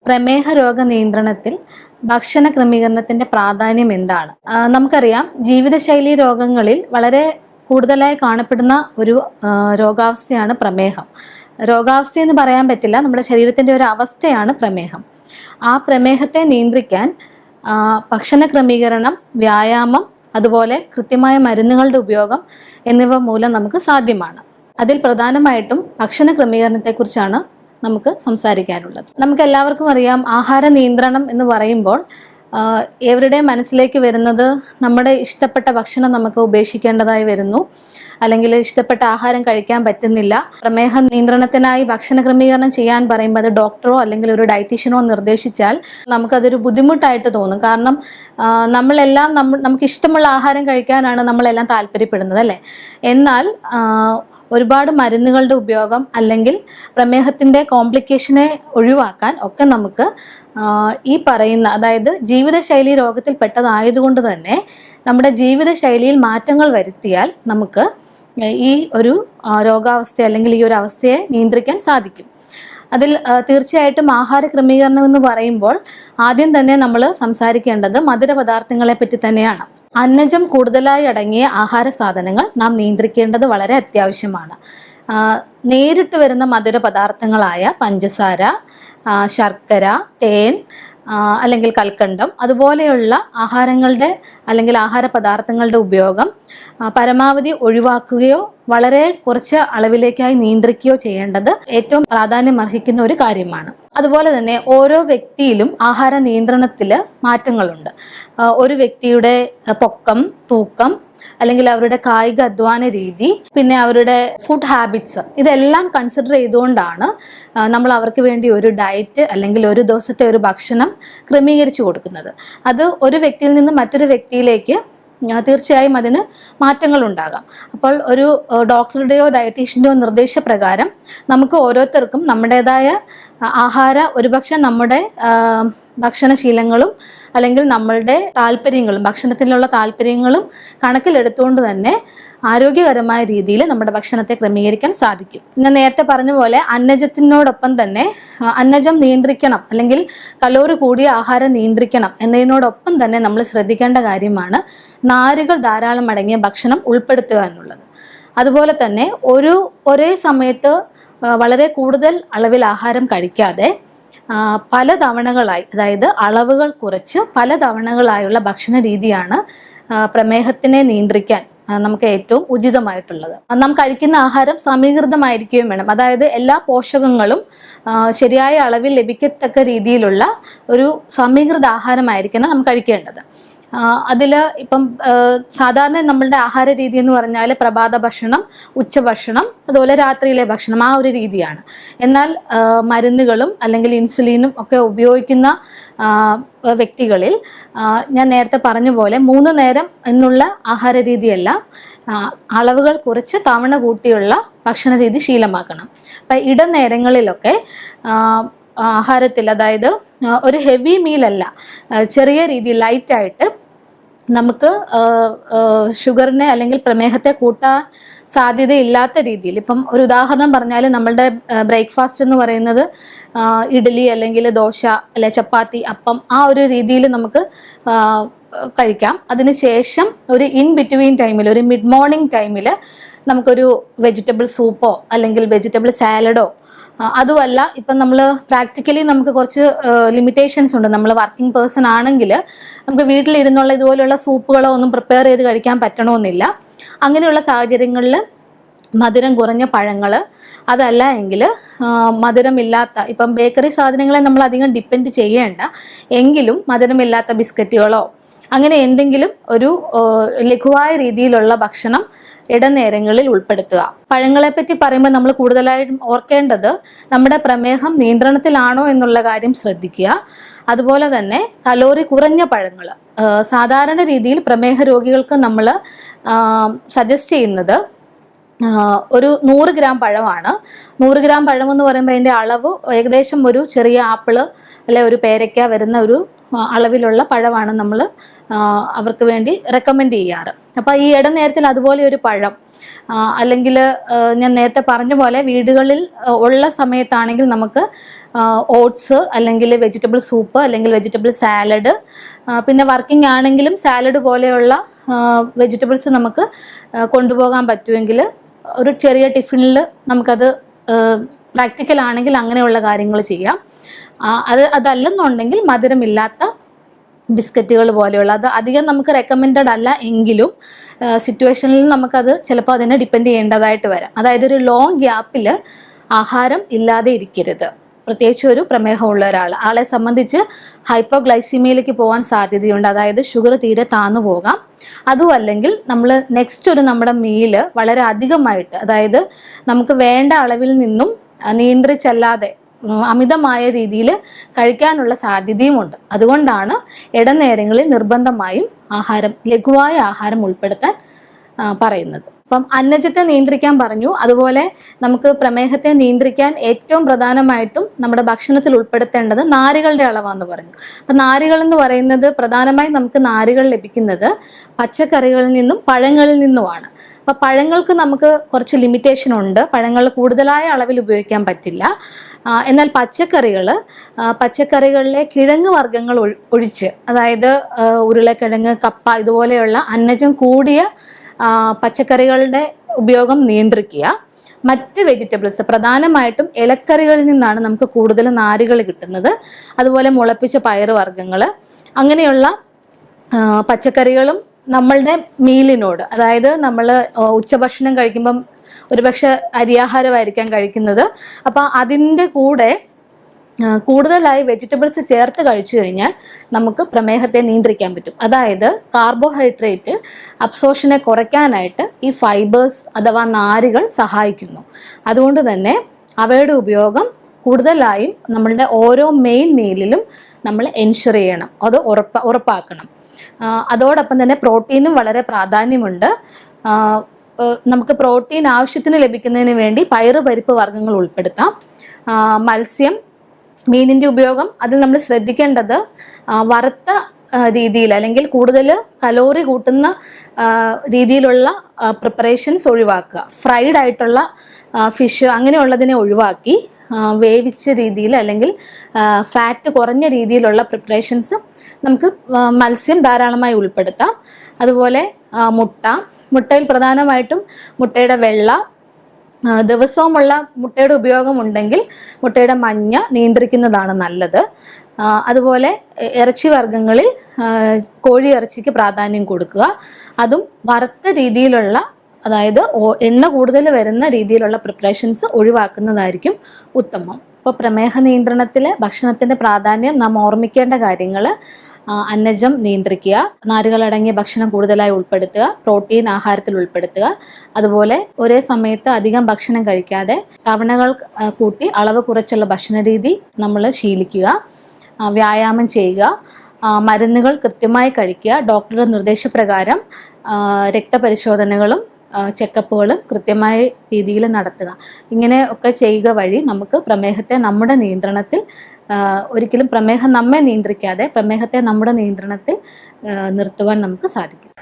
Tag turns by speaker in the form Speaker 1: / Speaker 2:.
Speaker 1: പ്രമേഹ രോഗ നിയന്ത്രണത്തിൽ ഭക്ഷണ ക്രമീകരണത്തിന്റെ പ്രാധാന്യം എന്താണ്? നമുക്കറിയാം, ജീവിതശൈലി രോഗങ്ങളിൽ വളരെ കൂടുതലായി കാണപ്പെടുന്ന ഒരു രോഗാവസ്ഥയാണ് പ്രമേഹം. രോഗാവസ്ഥ എന്ന് പറയാൻ പറ്റില്ല, നമ്മുടെ ശരീരത്തിന്റെ ഒരു അവസ്ഥയാണ് പ്രമേഹം. ആ പ്രമേഹത്തെ നിയന്ത്രിക്കാൻ ഭക്ഷണ ക്രമീകരണം, വ്യായാമം, അതുപോലെ കൃത്യമായ മരുന്നുകളുടെ ഉപയോഗം എന്നിവ മൂലം നമുക്ക് സാധ്യമാണ്. അതിൽ പ്രധാനമായിട്ടും ഭക്ഷണ ക്രമീകരണത്തെക്കുറിച്ചാണ് നമുക്ക് സംസാരിക്കാനുള്ളത്. നമുക്ക് എല്ലാവർക്കും അറിയാം, ആഹാര നിയന്ത്രണം എന്ന് പറയുമ്പോൾ എവരുടെ മനസ്സിലേക്ക് വരുന്നത് നമ്മുടെ ഇഷ്ടപ്പെട്ട ഭക്ഷണം നമുക്ക് ഉപേക്ഷിക്കേണ്ടതായി വരുന്നു, അല്ലെങ്കിൽ ഇഷ്ടപ്പെട്ട ആഹാരം കഴിക്കാൻ പറ്റുന്നില്ല. പ്രമേഹ നിയന്ത്രണത്തിനായി ഭക്ഷണ ക്രമീകരണം ചെയ്യാൻ പറയുമ്പോൾ അത് ഡോക്ടറോ അല്ലെങ്കിൽ ഒരു ഡയറ്റീഷ്യനോ നിർദ്ദേശിച്ചാൽ നമുക്കതൊരു ബുദ്ധിമുട്ടായിട്ട് തോന്നും. കാരണം നമ്മളെല്ലാം നമുക്ക് ഇഷ്ടമുള്ള ആഹാരം കഴിക്കാനാണ് നമ്മളെല്ലാം താല്പര്യപ്പെടുന്നത്, അല്ലേ? എന്നാൽ ഒരുപാട് മരുന്നുകളുടെ ഉപയോഗം അല്ലെങ്കിൽ പ്രമേഹത്തിൻ്റെ കോംപ്ലിക്കേഷനെ ഒഴിവാക്കാൻ ഒക്കെ നമുക്ക് ഈ പറയുന്ന, അതായത് ജീവിതശൈലി രോഗത്തിൽ പെട്ടതായതുകൊണ്ട് തന്നെ നമ്മുടെ ജീവിതശൈലിയിൽ മാറ്റങ്ങൾ വരുത്തിയാൽ നമുക്ക് ഈ ഒരു രോഗാവസ്ഥ അല്ലെങ്കിൽ ഈ ഒരു അവസ്ഥയെ നിയന്ത്രിക്കാൻ സാധിക്കും. അതിൽ തീർച്ചയായിട്ടും ആഹാര ക്രമീകരണം എന്ന് പറയുമ്പോൾ ആദ്യം തന്നെ നമ്മൾ സംസാരിക്കേണ്ടത് മധുരപദാർത്ഥങ്ങളെ പറ്റി തന്നെയാണ്. അന്നജം കൂടുതലായി അടങ്ങിയ ആഹാര സാധനങ്ങൾ നാം നിയന്ത്രിക്കേണ്ടത് വളരെ അത്യാവശ്യമാണ്. നേരിട്ട് വരുന്ന മധുരപദാർത്ഥങ്ങളായ പഞ്ചസാര, ശർക്കര, തേൻ അല്ലെങ്കിൽ കൽക്കണ്ടം അതുപോലെയുള്ള ആഹാരങ്ങളുടെ അല്ലെങ്കിൽ ആഹാര പദാർത്ഥങ്ങളുടെ ഉപയോഗം പരമാവധി ഒഴിവാക്കുകയോ വളരെ കുറച്ച് അളവിലേക്കായി നിയന്ത്രിക്കുകയോ ചെയ്യേണ്ടത് ഏറ്റവും പ്രാധാന്യം അർഹിക്കുന്ന ഒരു കാര്യമാണ്. അതുപോലെ തന്നെ ഓരോ വ്യക്തിയിലും ആഹാര നിയന്ത്രണത്തിൽ മാറ്റങ്ങളുണ്ട്. ഒരു വ്യക്തിയുടെ പൊക്കം, തൂക്കം, അല്ലെങ്കിൽ അവരുടെ കായിക അധ്വാന രീതി, പിന്നെ അവരുടെ ഫുഡ് ഹാബിറ്റ്സ്, ഇതെല്ലാം കൺസിഡർ ചെയ്തുകൊണ്ടാണ് നമ്മൾ അവർക്ക് വേണ്ടി ഒരു ഡയറ്റ് അല്ലെങ്കിൽ ഒരു ദിവസത്തെ ഒരു ഭക്ഷണം ക്രമീകരിച്ചു കൊടുക്കുന്നത്. അത് ഒരു വ്യക്തിയിൽ നിന്ന് മറ്റൊരു വ്യക്തിയിലേക്ക് തീർച്ചയായും അതിന് മാറ്റങ്ങൾ ഉണ്ടാകാം. അപ്പോൾ ഒരു ഡോക്ടറുടെയോ ഡയറ്റീഷ്യൻ്റെയോ നിർദ്ദേശപ്രകാരം നമുക്ക് ഓരോരുത്തർക്കും നമ്മുടേതായ ഒരുപക്ഷെ നമ്മുടെ ഭക്ഷണശീലങ്ങളും അല്ലെങ്കിൽ നമ്മളുടെ താല്പര്യങ്ങളും ഭക്ഷണത്തിലുള്ള താല്പര്യങ്ങളും കണക്കിലെടുത്തുകൊണ്ട് തന്നെ ആരോഗ്യകരമായ രീതിയിൽ നമ്മുടെ ഭക്ഷണത്തെ ക്രമീകരിക്കാൻ സാധിക്കും. ഞാൻ നേരത്തെ പറഞ്ഞ പോലെ അന്നജത്തിനോടൊപ്പം തന്നെ അന്നജം നിയന്ത്രിക്കണം അല്ലെങ്കിൽ കലോറി കൂടിയ ആഹാരം നിയന്ത്രിക്കണം എന്നതിനോടൊപ്പം തന്നെ നമ്മൾ ശ്രദ്ധിക്കേണ്ട കാര്യമാണ് നാരുകൾ ധാരാളം അടങ്ങിയ ഭക്ഷണം ഉൾപ്പെടുത്തുക എന്നുള്ളത്. അതുപോലെ തന്നെ ഒരേ സമയത്ത് വളരെ കൂടുതൽ അളവിൽ ആഹാരം കഴിക്കാതെ പല തവണകളായി, അതായത് അളവുകൾ കുറച്ച് പല തവണകളായുള്ള ഭക്ഷണ രീതിയാണ് പ്രമേഹത്തിനെ നിയന്ത്രിക്കാൻ നമുക്ക് ഏറ്റവും ഉചിതമായിട്ടുള്ളത്. നാം കഴിക്കുന്ന ആഹാരം സമീകൃതമായിരിക്കുകയും വേണം. അതായത് എല്ലാ പോഷകങ്ങളും ശരിയായ അളവിൽ ലഭിക്കത്തക്ക രീതിയിലുള്ള ഒരു സമീകൃത ആഹാരമായിരിക്കണം നാം കഴിക്കേണ്ടത്. അതിൽ ഇപ്പം സാധാരണ നമ്മളുടെ ആഹാര രീതി എന്ന് പറഞ്ഞാൽ പ്രഭാത ഭക്ഷണം, ഉച്ചഭക്ഷണം, അതുപോലെ രാത്രിയിലെ ഭക്ഷണം, ആ ഒരു രീതിയാണ്. എന്നാൽ മരുന്നുകളും അല്ലെങ്കിൽ ഇൻസുലിനും ഒക്കെ ഉപയോഗിക്കുന്ന വ്യക്തികളിൽ ഞാൻ നേരത്തെ പറഞ്ഞ പോലെ 3 നേരം എന്നുള്ള ആഹാര രീതിയല്ല, അളവുകൾ കുറച്ച് തവണ കൂട്ടിയുള്ള ഭക്ഷണ രീതി ശീലമാക്കണം. അപ്പം ഇടനേരങ്ങളിലൊക്കെ ആഹാരത്തിൽ, അതായത് ഒരു ഹെവി മീലല്ല, ചെറിയ രീതിയിൽ ലൈറ്റായിട്ട് നമുക്ക് ഷുഗറിനെ അല്ലെങ്കിൽ പ്രമേഹത്തെ കൂട്ടാൻ സാധ്യതയില്ലാത്ത രീതിയിൽ, ഇപ്പം ഒരു ഉദാഹരണം പറഞ്ഞാൽ നമ്മളുടെ ബ്രേക്ക്ഫാസ്റ്റ് എന്ന് പറയുന്നത് ഇഡ്ഡലി അല്ലെങ്കിൽ ദോശ അല്ലെ ചപ്പാത്തി, അപ്പം, ആ ഒരു രീതിയിൽ നമുക്ക് കഴിക്കാം. അതിനുശേഷം ഒരു ഇൻ ബിറ്റ്വീൻ ടൈമിൽ, ഒരു മിഡ് മോർണിംഗ് ടൈമിൽ നമുക്കൊരു വെജിറ്റബിൾ സൂപ്പോ അല്ലെങ്കിൽ വെജിറ്റബിൾ സാലഡോ, അതുമല്ല ഇപ്പം നമ്മൾ പ്രാക്ടിക്കലി നമുക്ക് കുറച്ച് ലിമിറ്റേഷൻസ് ഉണ്ട്. നമ്മൾ വർക്കിംഗ് പേഴ്സൺ ആണെങ്കിൽ നമുക്ക് വീട്ടിലിരുന്നുള്ള ഇതുപോലുള്ള സൂപ്പുകളോ ഒന്നും പ്രിപ്പയർ ചെയ്ത് കഴിക്കാൻ പറ്റണമെന്നില്ല. അങ്ങനെയുള്ള സാഹചര്യങ്ങളിൽ മധുരം കുറഞ്ഞ പഴങ്ങൾ, അതല്ല എങ്കിൽ മധുരമില്ലാത്ത, ഇപ്പം ബേക്കറി സാധനങ്ങളെ നമ്മൾ അധികം ഡിപ്പെൻഡ് ചെയ്യേണ്ട, എങ്കിലും മധുരമില്ലാത്ത ബിസ്ക്കറ്റുകളോ അങ്ങനെ എന്തെങ്കിലും ഒരു ലഘുവായ രീതിയിലുള്ള ഭക്ഷണം ഇടനേരങ്ങളിൽ ഉൾപ്പെടുത്തുക. പഴങ്ങളെപ്പറ്റി പറയുമ്പോൾ നമ്മൾ കൂടുതലായിട്ടും ഓർക്കേണ്ടത് നമ്മുടെ പ്രമേഹം നിയന്ത്രണത്തിലാണോ എന്നുള്ള കാര്യം ശ്രദ്ധിക്കുക. അതുപോലെ തന്നെ കലോറി കുറഞ്ഞ പഴങ്ങൾ, സാധാരണ രീതിയിൽ പ്രമേഹ രോഗികൾക്ക് നമ്മൾ സജസ്റ്റ് ചെയ്യുന്നത് ഒരു 100 ഗ്രാം പഴമാണ്. 100 ഗ്രാം പഴമെന്ന് പറയുമ്പോൾ അതിൻ്റെ അളവ് ഏകദേശം ഒരു ചെറിയ ആപ്പിള് അല്ലെ ഒരു പേരയ്ക്ക വരുന്ന ഒരു അളവിലുള്ള പഴമാണ് നമ്മൾ അവർക്ക് വേണ്ടി റെക്കമെൻഡ് ചെയ്യാറ്. അപ്പോൾ ഈ ഇടനേരത്തിൽ അതുപോലെ ഒരു പഴം, അല്ലെങ്കിൽ ഞാൻ നേരത്തെ പറഞ്ഞ പോലെ വീടുകളിൽ ഉള്ള സമയത്താണെങ്കിൽ നമുക്ക് ഓട്സ് അല്ലെങ്കിൽ വെജിറ്റബിൾ സൂപ്പ് അല്ലെങ്കിൽ വെജിറ്റബിൾ സാലഡ്, പിന്നെ വർക്കിംഗ് ആണെങ്കിലും സാലഡ് പോലെയുള്ള വെജിറ്റബിൾസ് നമുക്ക് കൊണ്ടുപോകാൻ പറ്റുമെങ്കിൽ ഒരു ചെറിയ ടിഫിനിൽ നമുക്കത് പ്രാക്ടിക്കൽ ആണെങ്കിൽ അങ്ങനെയുള്ള കാര്യങ്ങൾ ചെയ്യാം. അതല്ലെന്നുണ്ടെങ്കിൽ മധുരമില്ലാത്ത ബിസ്ക്കറ്റുകൾ പോലെയുള്ള, അത് അധികം നമുക്ക് റെക്കമെൻഡഡ് അല്ല എങ്കിലും സിറ്റുവേഷനിൽ നമുക്കത് ചിലപ്പോൾ അതിനെ ഡിപ്പെൻഡ് ചെയ്യേണ്ടതായിട്ട് വരാം. അതായത് ഒരു ലോങ് ഗ്യാപ്പിൽ ആഹാരം ഇല്ലാതെ ഇരിക്കരുത്. പ്രത്യേകിച്ച് ഒരു പ്രമേഹമുള്ള ആളെ സംബന്ധിച്ച് ഹൈപ്പോഗ്ലൈസീമിയയിലേക്ക് പോകാൻ സാധ്യതയുണ്ട്. അതായത് ഷുഗർ തീരെ താന്നു പോകാം. അതും അല്ലെങ്കിൽ നമ്മൾ നെക്സ്റ്റ് ഒരു നമ്മുടെ മീല് വളരെ അധികമായിട്ട്, അതായത് നമുക്ക് വേണ്ട അളവിൽ നിന്നും നിയന്ത്രിച്ചല്ലാതെ അമിതമായ രീതിയിൽ കഴിക്കാനുള്ള സാധ്യതയുമുണ്ട്. അതുകൊണ്ടാണ് ഇടനേരങ്ങളിൽ നിർബന്ധമായും ലഘുവായ ആഹാരം ഉൾപ്പെടുത്താൻ പറയുന്നത്. അപ്പം അന്നജത്തെ നിയന്ത്രിക്കാൻ പറഞ്ഞു. അതുപോലെ നമുക്ക് പ്രമേഹത്തെ നിയന്ത്രിക്കാൻ ഏറ്റവും പ്രധാനമായിട്ടും നമ്മുടെ ഭക്ഷണത്തിൽ ഉൾപ്പെടുത്തേണ്ടത് നാരുകളുടെ അളവാന്ന് പറഞ്ഞു. അപ്പം നാരുകൾ എന്ന് പറയുന്നത് പ്രധാനമായും നമുക്ക് നാരുകൾ ലഭിക്കുന്നത് പച്ചക്കറികളിൽ നിന്നും പഴങ്ങളിൽ നിന്നുമാണ്. അപ്പം പഴങ്ങൾക്ക് നമുക്ക് കുറച്ച് ലിമിറ്റേഷൻ ഉണ്ട്. പഴങ്ങൾ കൂടുതലായ അളവിൽ ഉപയോഗിക്കാൻ പറ്റില്ല. എന്നാൽ പച്ചക്കറികളിലെ കിഴങ്ങ് വർഗ്ഗങ്ങൾ ഒഴിച്ച്, അതായത് ഉരുളക്കിഴങ്ങ്, കപ്പ ഇതുപോലെയുള്ള അന്നജം കൂടിയ പച്ചക്കറികളുടെ ഉപയോഗം നിയന്ത്രിക്കുക. മറ്റ് വെജിറ്റബിൾസ്, പ്രധാനമായിട്ടും ഇലക്കറികളിൽ നിന്നാണ് നമുക്ക് കൂടുതൽ നാരുകൾ കിട്ടുന്നത്. അതുപോലെ മുളപ്പിച്ച പയറ് വർഗ്ഗങ്ങൾ, അങ്ങനെയുള്ള പച്ചക്കറികളും നമ്മളുടെ മീലിനോട്, അതായത് നമ്മൾ ഉച്ചഭക്ഷണം കഴിക്കുമ്പം ഒരുപക്ഷെ അരിയാഹാരമായിരിക്കാം കഴിക്കുന്നത്. അപ്പം അതിൻ്റെ കൂടെ കൂടുതലായി വെജിറ്റബിൾസ് ചേർത്ത് കഴിച്ചു കഴിഞ്ഞാൽ നമുക്ക് പ്രമേഹത്തെ നിയന്ത്രിക്കാൻ പറ്റും. അതായത് കാർബോഹൈഡ്രേറ്റ് അബ്സോർഷനെ കുറയ്ക്കാനായിട്ട് ഈ ഫൈബേഴ്സ് അഥവാ നാരുകൾ സഹായിക്കുന്നു. അതുകൊണ്ട് തന്നെ അവയുടെ ഉപയോഗം കൂടുതലായും നമ്മളുടെ ഓരോ മെയിൻ മീലിലും നമ്മൾ എൻഷുർ ചെയ്യണം, അത് ഉറപ്പാക്കണം. അതോടൊപ്പം തന്നെ പ്രോട്ടീനും വളരെ പ്രാധാന്യമുണ്ട്. നമുക്ക് പ്രോട്ടീൻ ആവശ്യത്തിന് ലഭിക്കുന്നതിന് വേണ്ടി പയറ് പരിപ്പ് വർഗ്ഗങ്ങൾ ഉൾപ്പെടുത്താം. മത്സ്യം, മീനിൻ്റെ ഉപയോഗം അതിൽ നമ്മൾ ശ്രദ്ധിക്കേണ്ടത് വറുത്ത രീതിയിൽ അല്ലെങ്കിൽ കൂടുതൽ കലോറി കൂട്ടുന്ന രീതിയിലുള്ള പ്രിപ്പറേഷൻസ് ഒഴിവാക്കുക. ഫ്രൈഡ് ആയിട്ടുള്ള ഫിഷ് അങ്ങനെയുള്ളതിനെ ഒഴിവാക്കി വേവിച്ച രീതിയിൽ അല്ലെങ്കിൽ ഫാറ്റ് കുറഞ്ഞ രീതിയിലുള്ള പ്രിപ്പറേഷൻസ് നമുക്ക് മത്സ്യം ധാരാളമായി ഉൾപ്പെടുത്താം. അതുപോലെ മുട്ടയിൽ പ്രധാനമായിട്ടും മുട്ടയുടെ വെള്ള, ദിവസവുമുള്ള മുട്ടയുടെ ഉപയോഗം ഉണ്ടെങ്കിൽ മുട്ടയുടെ മഞ്ഞ നിയന്ത്രിക്കുന്നതാണ് നല്ലത്. അതുപോലെ ഇറച്ചി വർഗ്ഗങ്ങളിൽ കോഴി ഇറച്ചിക്ക് പ്രാധാന്യം കൊടുക്കുക. അതും വറുത്ത രീതിയിലുള്ള, അതായത് എണ്ണ കൂടുതൽ വരുന്ന രീതിയിലുള്ള പ്രിപ്പറേഷൻസ് ഒഴിവാക്കുന്നതായിരിക്കും ഉത്തമം. ഇപ്പോൾ പ്രമേഹ നിയന്ത്രണത്തിൽ ഭക്ഷണത്തിൻ്റെ പ്രാധാന്യം നാം ഓർമ്മിക്കേണ്ട കാര്യങ്ങൾ: അന്നജം നിയന്ത്രിക്കുക, നാരുകളടങ്ങിയ ഭക്ഷണം കൂടുതലായി ഉൾപ്പെടുത്തുക, പ്രോട്ടീൻ ആഹാരത്തിൽ ഉൾപ്പെടുത്തുക, അതുപോലെ ഒരേ സമയത്ത് അധികം ഭക്ഷണം കഴിക്കാതെ തവണകൾ കൂട്ടി അളവ് കുറച്ചുള്ള ഭക്ഷണ രീതി നമ്മൾ ശീലിക്കുക, വ്യായാമം ചെയ്യുക, മരുന്നുകൾ കൃത്യമായി കഴിക്കുക, ഡോക്ടറുടെ നിർദ്ദേശപ്രകാരം രക്തപരിശോധനകളും ചെക്കപ്പുകളും കൃത്യമായ രീതിയിൽ നടത്തുക. ഇങ്ങനെ ഒക്കെ ചെയ്യുക വഴി നമുക്ക് പ്രമേഹത്തെ നമ്മുടെ നിയന്ത്രണത്തിൽ, ഒരിക്കലും പ്രമേഹം നമ്മെ നിയന്ത്രിക്കാതെ പ്രമേഹത്തെ നമ്മുടെ നിയന്ത്രണത്തിൽ നിർത്തുവാൻ നമുക്ക് സാധിക്കും.